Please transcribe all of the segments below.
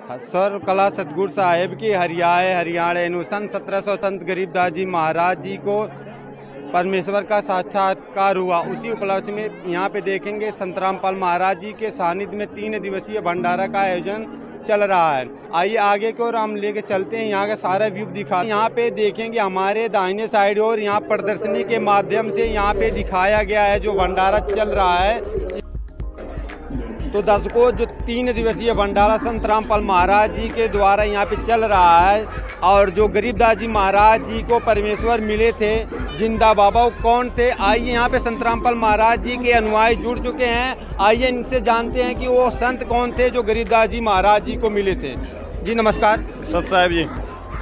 Sir कला सतगुरु साहिब की हरियाणा संत 1700 संत गरीबदास जी महाराज जी को परमेश्वर का साक्षात्कार हुआ। उसी उपलक्ष्य में यहाँ पे देखेंगे संत रामपाल महाराज जी के सानिध्य में 3 दिवसीय भंडारा का आयोजन चल रहा है। आइए आगे की ओर हम लेके चलते हैं, यहाँ का सारा व्यू दिखा। यहाँ पे देखेंगे हमारे दाहिने साइड और यहाँ प्रदर्शनी के माध्यम से यहाँ पे दिखाया गया है जो भंडारा चल रहा है। तो दर्शकों, जो 3 दिवसीय भंडारा संत रामपाल महाराज जी के द्वारा यहाँ पे चल रहा है और जो गरीबदास जी महाराज जी को परमेश्वर मिले थे जिंदा बाबा, वो कौन थे? आइए यहाँ पे संत रामपाल महाराज जी के अनुयायी जुड़ चुके हैं। आइए इनसे जानते हैं कि वो संत कौन थे जो गरीबदास जी महाराज जी को मिले थे। जी नमस्कार सत साहब जी।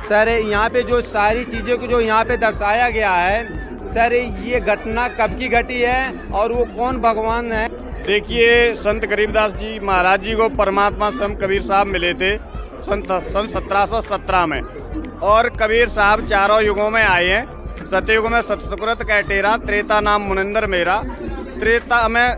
सर, यहाँ पे जो सारी चीज़ें को जो यहाँ पे दर्शाया गया है, सर ये घटना कब की घटी है और वो कौन भगवान है? देखिए, संत गरीबदास जी महाराज जी को परमात्मा स्वयं कबीर साहब मिले थे सन 1717 में। और कबीर साहब चारों युगों में आए हैं। सतयुग में सतसुकृत कैटेरा, त्रेता नाम मुनिंदर मेरा, त्रेता में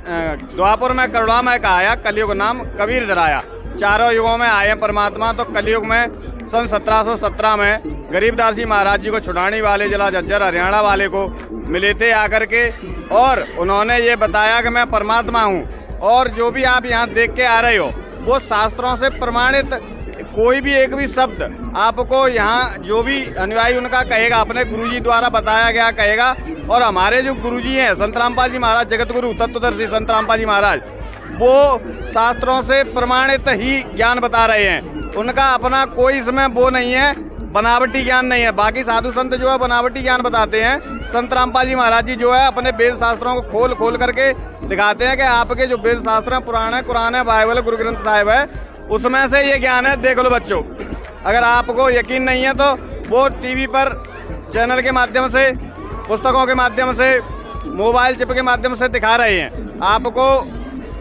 द्वापर में करुणामय कहाया, कलयुग नाम कबीर धराया। चारों युगों में आए हैं परमात्मा। तो कलयुग में सन 1717 में गरीबदास जी महाराज जी को छुड़ाने वाले जिला झज्जर हरियाणा वाले को मिले थे आकर के, और उन्होंने ये बताया कि मैं परमात्मा हूँ। और जो भी आप यहाँ देख के आ रहे हो वो शास्त्रों से प्रमाणित, कोई भी एक भी शब्द आपको यहाँ जो भी अनुयायी उनका कहेगा अपने गुरुजी द्वारा बताया गया कहेगा। और हमारे जो गुरुजी हैं संत रामपाल जी महाराज, जगत गुरु तत्वदर्शी संत रामपाल जी महाराज, वो शास्त्रों से प्रमाणित ही ज्ञान बता रहे हैं। उनका अपना कोई इसमें वो नहीं है, बनावटी ज्ञान नहीं है। बाकी साधु संत जो है बनावटी ज्ञान बताते हैं। संत रामपाल जी महाराज जी जो है अपने वेद शास्त्रों को खोल खोल करके दिखाते हैं कि आपके जो वेद शास्त्र हैं, पुराण है, कुरान है, बाइबल है, गुरु ग्रंथ साहिब है, उसमें से ये ज्ञान है। देख लो बच्चों, अगर आपको यकीन नहीं है तो वो टीवी पर चैनल के माध्यम से, पुस्तकों के माध्यम से, मोबाइल चिप के माध्यम से दिखा रहे हैं। आपको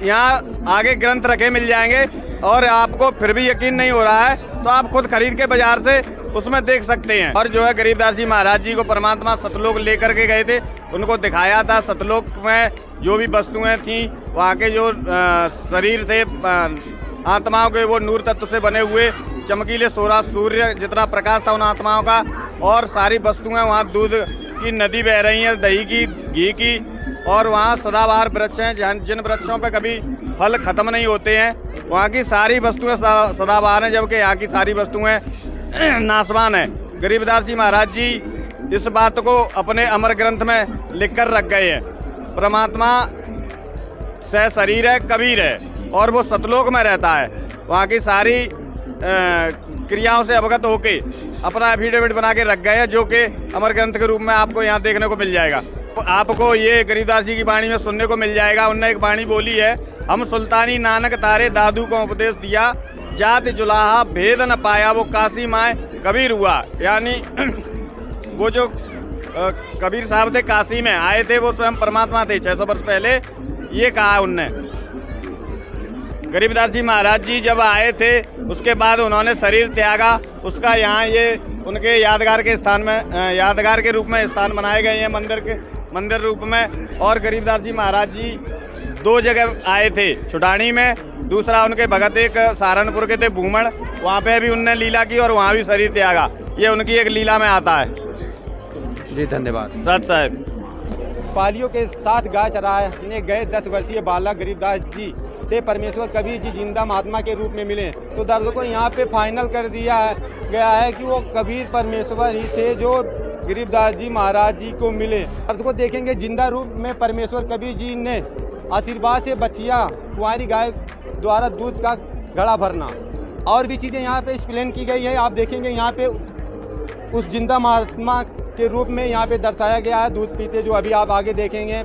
यहाँ आगे ग्रंथ रखे मिल जाएंगे। और आपको फिर भी यकीन नहीं हो रहा है तो आप खुद खरीद के बाजार से उसमें देख सकते हैं। और जो है गरीबदास जी महाराज जी को परमात्मा सतलोक लेकर के गए थे, उनको दिखाया था। सतलोक में जो भी वस्तुएं थी, वहाँ के जो शरीर थे आत्माओं के, वो नूर तत्व से बने हुए चमकीले सूर्य जितना प्रकाश था उन आत्माओं का। और सारी वस्तुएं, वहाँ दूध की नदी बह रही है, दही की, घी की। और वहाँ सदाबहार वृक्ष हैं, जिन वृक्षों पे कभी फल खत्म नहीं होते हैं, वहाँ की सारी वस्तुएं सदाबहार हैं, जबकि यहाँ की सारी वस्तुएं नाशवान हैं। गरीबदास जी महाराज जी इस बात को अपने अमर ग्रंथ में लिख कर रख गए हैं। परमात्मा सह शरीर है, कबीर है, और वो सतलोक में रहता है। वहाँ की सारी क्रियाओं से अवगत होके अपना एफिडेविट बना के रख गए हैं, जो कि अमर ग्रंथ के रूप में आपको यहाँ देखने को मिल जाएगा। आपको ये गरीबदास जी की वाणी में सुनने को मिल जाएगा। उनने एक वाणी बोली है, हम सुल्तानी नानक तारे दादू को उपदेश दिया, जात जुलाहा भेद न पाया, वो काशी माए कबीर हुआ। यानी वो जो कबीर साहब थे, काशी में आए थे, वो स्वयं परमात्मा थे 600 वर्ष पहले। ये कहा उनने। गरीबदास जी महाराज जी जब आए थे उसके बाद उन्होंने शरीर त्यागा। उसका यहाँ ये उनके यादगार के स्थान में, यादगार के रूप में स्थान बनाए गए हैं मंदिर रूप में। और गरीबदास जी महाराज जी 2 जगह आए थे, छुटानी में, दूसरा उनके भगत एक सहारनपुर के थे भूमण, वहाँ पे भी उनने लीला की और वहाँ भी शरीर त्यागा। ये उनकी एक लीला में आता है। जी धन्यवाद। सत साहब। पालियों के साथ गाय चराने गए 10 वर्षीय बालक गरीबदास जी से परमेश्वर कबीर जी जिंदा महात्मा के रूप में मिले। तो दर्शकों, यहाँ पे फाइनल कर दिया गया है कि वो कबीर परमेश्वर ही थे जो गरीबदास जी महाराज जी को मिले। दर्शकों देखेंगे जिंदा रूप में परमेश्वर कबीर जी ने आशीर्वाद से बच्चिया कुंवारी गाय द्वारा दूध का घड़ा भरना और भी चीज़ें यहाँ पे एक्सप्लेन की गई है। आप देखेंगे यहाँ पे उस जिंदा महात्मा के रूप में यहाँ पे दर्शाया गया है, दूध पीते, जो अभी आप आगे देखेंगे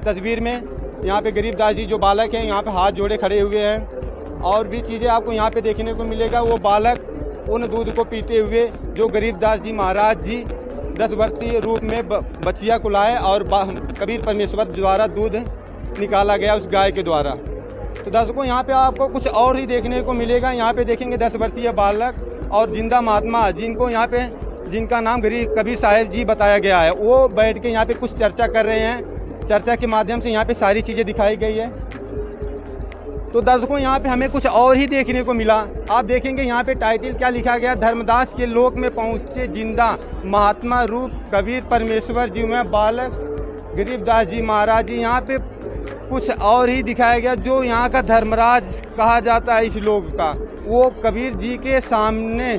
तस्वीर में। यहाँ पे गरीबदास जी जो बालक हैं यहाँ पे हाथ जोड़े खड़े हुए हैं। और भी चीज़ें आपको यहाँ पे देखने को मिलेगा। वो बालक उन दूध को पीते हुए जो गरीबदास जी महाराज जी 10 वर्षीय रूप में बच्चिया को लाए और कबीर परमेश्वर द्वारा दूध निकाला गया उस गाय के द्वारा। तो दर्शकों, यहाँ पे आपको कुछ और ही देखने को मिलेगा। यहाँ पे देखेंगे 10 वर्षीय बालक और जिंदा महात्मा, जिनको यहाँ पे जिनका नाम कबीर साहिब जी बताया गया है, वो बैठ के यहाँ पे कुछ चर्चा कर रहे हैं। चर्चा के माध्यम से यहाँ पे सारी चीज़ें दिखाई गई है। तो दर्शकों यहाँ पे हमें कुछ और ही देखने को मिला। आप देखेंगे यहाँ पे टाइटल क्या लिखा गया, धर्मदास के लोक में पहुँचे जिंदा महात्मा रूप कबीर परमेश्वर जी में बालक गरीबदास जी महाराज जी। यहाँ पे कुछ और ही दिखाया गया। जो यहाँ का धर्मराज कहा जाता है इस लोक का, वो कबीर जी के सामने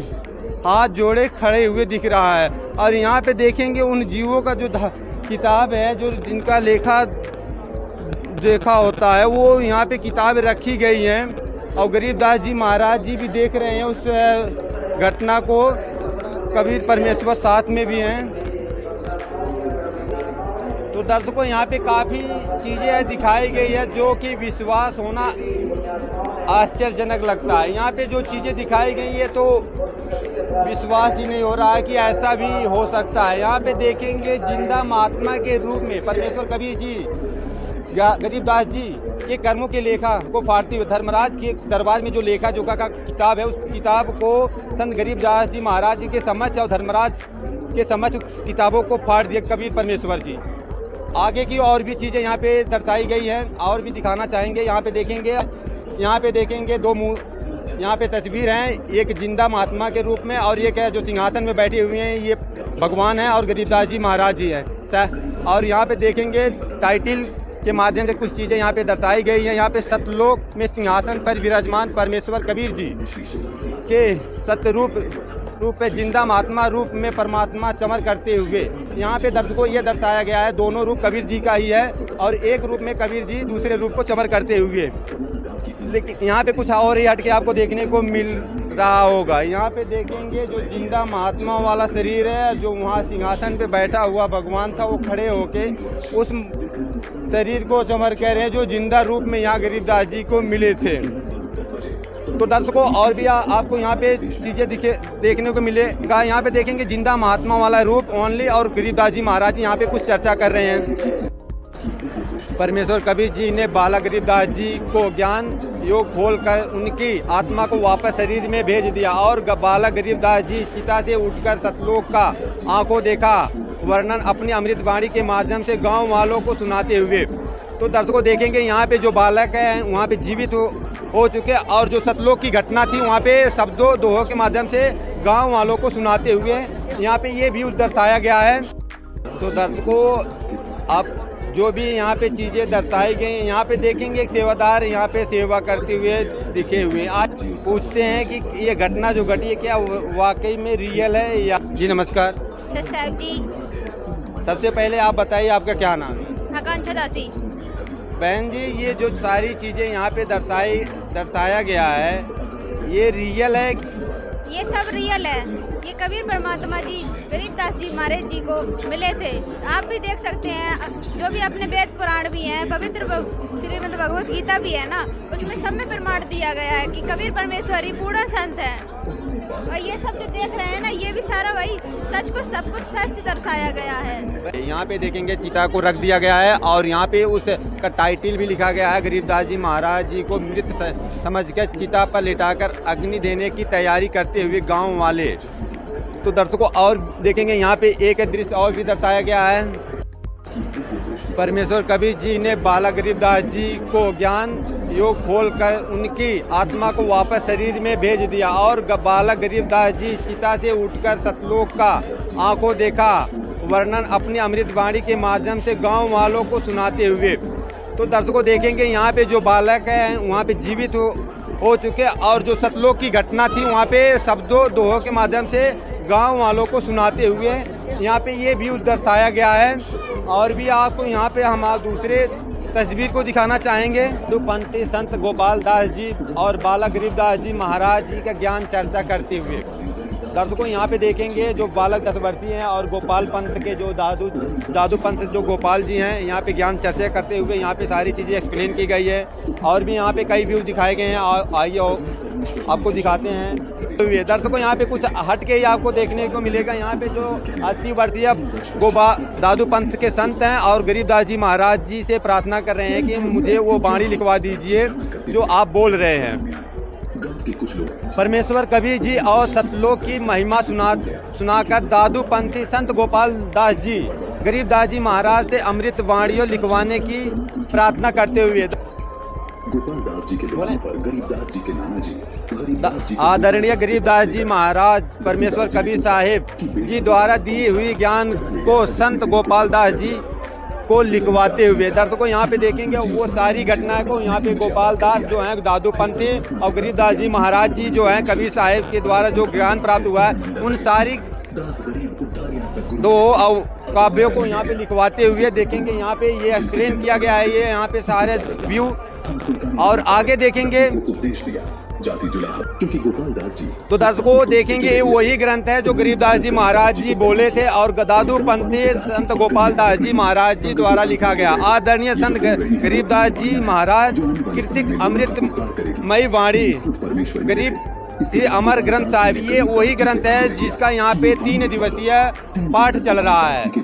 हाथ जोड़े खड़े हुए दिख रहा है। और यहाँ पे देखेंगे उन जीवों का जो किताब है, जो जिनका लेखा देखा होता है, वो यहाँ पे किताब रखी गई हैं। और गरीबदास जी महाराज जी भी देख रहे हैं उस घटना को, कबीर परमेश्वर साथ में भी हैं। तो दर्शकों यहाँ पे काफ़ी चीज़ें दिखाई गई है जो कि विश्वास होना आश्चर्यजनक लगता है। यहाँ पे जो चीज़ें दिखाई गई है तो विश्वास ही नहीं हो रहा है कि ऐसा भी हो सकता है। यहाँ पे देखेंगे जिंदा महात्मा के रूप में परमेश्वर कबीर जी गरीबदास जी के कर्मों के लेखा को फाड़ते हुए धर्मराज के दरबार में जो लेखा जोखा का किताब है, उस किताब को संत गरीबदास जी महाराज जी के समक्ष और धर्मराज के समक्ष किताबों को फाड़ दिए कबीर परमेश्वर जी। आगे की और भी चीज़ें यहाँ पे दर्शाई गई हैं और भी दिखाना चाहेंगे। यहाँ पे देखेंगे दो मुँह यहाँ पे तस्वीर हैं, एक जिंदा महात्मा के रूप में और एक है जो सिंहासन में बैठे हुए हैं, ये भगवान हैं और गरीबदास जी महाराज जी हैं। और यहाँ पे देखेंगे टाइटल के माध्यम से कुछ चीज़ें यहाँ पे दर्शाई गई हैं। यहाँ पे सतलोक में सिंहासन पर विराजमान परमेश्वर कबीर जी के सत्यरूप पे जिंदा महात्मा रूप में परमात्मा चमर करते हुए यहाँ पे दर्शकों ये दर्शाया गया है। दोनों रूप कबीर जी का ही है और एक रूप में कबीर जी दूसरे रूप को चमर करते हुए। लेकिन यहाँ पे कुछ और ही हट के आपको देखने को मिल रहा होगा। यहाँ पे देखेंगे जो जिंदा महात्मा वाला शरीर है, जो वहाँ सिंहासन पे बैठा हुआ भगवान था, वो खड़े होके उस शरीर को चमर कह रहे हैं जो जिंदा रूप में यहाँ गरीबदास जी को मिले थे। तो दर्शकों और भी आपको यहाँ पे चीज़ें देखने को मिलेगा। यहाँ पे देखेंगे जिंदा महात्मा वाला रूप ओनली और गरीबदास जी महाराज जी यहाँ पे कुछ चर्चा कर रहे हैं। परमेश्वर कबीर जी ने बाला गरीबदास जी को ज्ञान योग खोलकर उनकी आत्मा को वापस शरीर में भेज दिया और बाला गरीबदास जी चिता से उठकर सतलोक का आंखों देखा वर्णन अपनी अमृत वाणी के माध्यम से गांव वालों को सुनाते हुए। तो दर्शकों देखेंगे यहाँ पे जो बालक है वहाँ पे जीवित हो चुके और जो सतलोक की घटना थी वहाँ पे शब्दों दोहों के माध्यम से गांव वालों को सुनाते हुए यहाँ पे ये भी दर्शाया गया है। तो दर्शकों आप जो भी यहाँ पे चीज़ें दर्शाई गई हैं, यहाँ पे देखेंगे एक सेवादार यहाँ पे सेवा करते हुए दिखे हुए। आज पूछते हैं कि ये घटना जो घटी है क्या वाकई में रियल है या। जी नमस्कार जी। सबसे पहले आप बताइए आपका क्या नाम है। आकांक्षा दासी। बहन जी ये जो सारी चीज़ें यहाँ पे दर्शाया गया है ये रियल है? ये सब रियल है। ये कबीर परमात्मा जी गरीबदास जी महाराज जी को मिले थे। आप भी देख सकते हैं जो भी अपने वेद पुराण भी हैं, पवित्र श्रीमद् भगवत गीता भी है ना, उसमें सब में प्रमाण दिया गया है कि कबीर परमेश्वरी पूर्ण संत है। और ये सब जो देख रहे हैं ना, ये भी सारा वही सच को सब कुछ सच दर्शाया गया है। यहाँ पे देखेंगे चिता को रख दिया गया है और यहाँ पे उसका टाइटल भी लिखा गया है, गरीबदास जी महाराज जी को मृत समझकर चिता पर लिटाकर अग्नि देने की तैयारी करते हुए गांव वाले। तो दर्शकों और देखेंगे यहाँ पे एक दृश्य और भी दर्शाया गया है। परमेश्वर कबीर जी ने बाला गरीबदास जी को ज्ञान योग खोलकर उनकी आत्मा को वापस शरीर में भेज दिया और बाला गरीबदास जी चिता से उठकर सतलोक का आंखों देखा वर्णन अपनी अमृत वाणी के माध्यम से गांव वालों को सुनाते हुए। तो दर्शकों देखेंगे यहाँ पे जो बालक है वहाँ पे जीवित हो चुके और जो सतलोक की घटना थी वहाँ पे शब्दों दोहों के माध्यम से गांव वालों को सुनाते हुए यहाँ पे ये भी दर्शाया गया है। और भी आपको यहाँ पे हम दूसरे तस्वीर को दिखाना चाहेंगे। पंथी संत गोपाल दास जी और बाला गरीबदास जी महाराज जी का ज्ञान चर्चा करते हुए। दर्शकों यहाँ पे देखेंगे जो बालक दसवर्ती हैं और गोपाल पंथ के जो दादू पंथ से जो गोपाल जी हैं, यहाँ पे ज्ञान चर्चा करते हुए यहाँ पे सारी चीज़ें एक्सप्लेन की गई है। और भी यहाँ पे कई व्यू दिखाए गए हैं और आइए आपको दिखाते हैं। तो ये दर्शकों यहाँ पे कुछ हट के ही आपको देखने को मिलेगा। यहाँ पे जो 80 वर्षीय दादू पंथ के संत हैं और गरीबदास जी महाराज जी से प्रार्थना कर रहे हैं कि मुझे वो वाणी लिखवा दीजिए जो आप बोल रहे हैं। परमेश्वर कबीर जी और सतलोक की महिमा सुनाकर दादू पंथी संत गोपाल दास जी गरीबदास जी महाराज से अमृत वाणियों लिखवाने की प्रार्थना करते हुए। गोपाल दास जी के दीवान पर गरीबदास जी के नाना जी गरीबदास जी आदरणीय गरीबदास जी महाराज परमेश्वर कबीर साहिब जी द्वारा दी हुई ज्ञान को संत गोपाल दास जी को लिखवाते हुए दर्शकों यहाँ पे देखेंगे वो सारी घटनाएं को यहाँ पे गोपाल दास जो हैं दादू पंथी और गरीबदास जी महाराज जी जो हैं कबीर साहिब के द्वारा जो ज्ञान प्राप्त हुआ है उन सारी दास गरीब उद्धार या सद्गुरु दो काव्यों को यहाँ पे लिखवाते हुए देखेंगे। यहाँ पे ये एक्सप्लेन किया गया है, ये यहाँ पे सारे व्यू और आगे देखेंगे को उपदेश दिया जाति जुला क्योंकि गोपाल दास जी तो दर्शकों देखेंगे ये वही ग्रंथ है जो गरीबदास जी महाराज जी बोले थे और दादू पंथी संत गोपाल दास जी महाराज जी द्वारा लिखा गया। आदरणीय संत गरीबदास जी महाराज कृतिक अमृतमयी वाणी गरीब श्री अमर ग्रंथ साहिब, ये वही ग्रंथ है जिसका यहाँ पे 3 दिवसीय पाठ चल रहा है।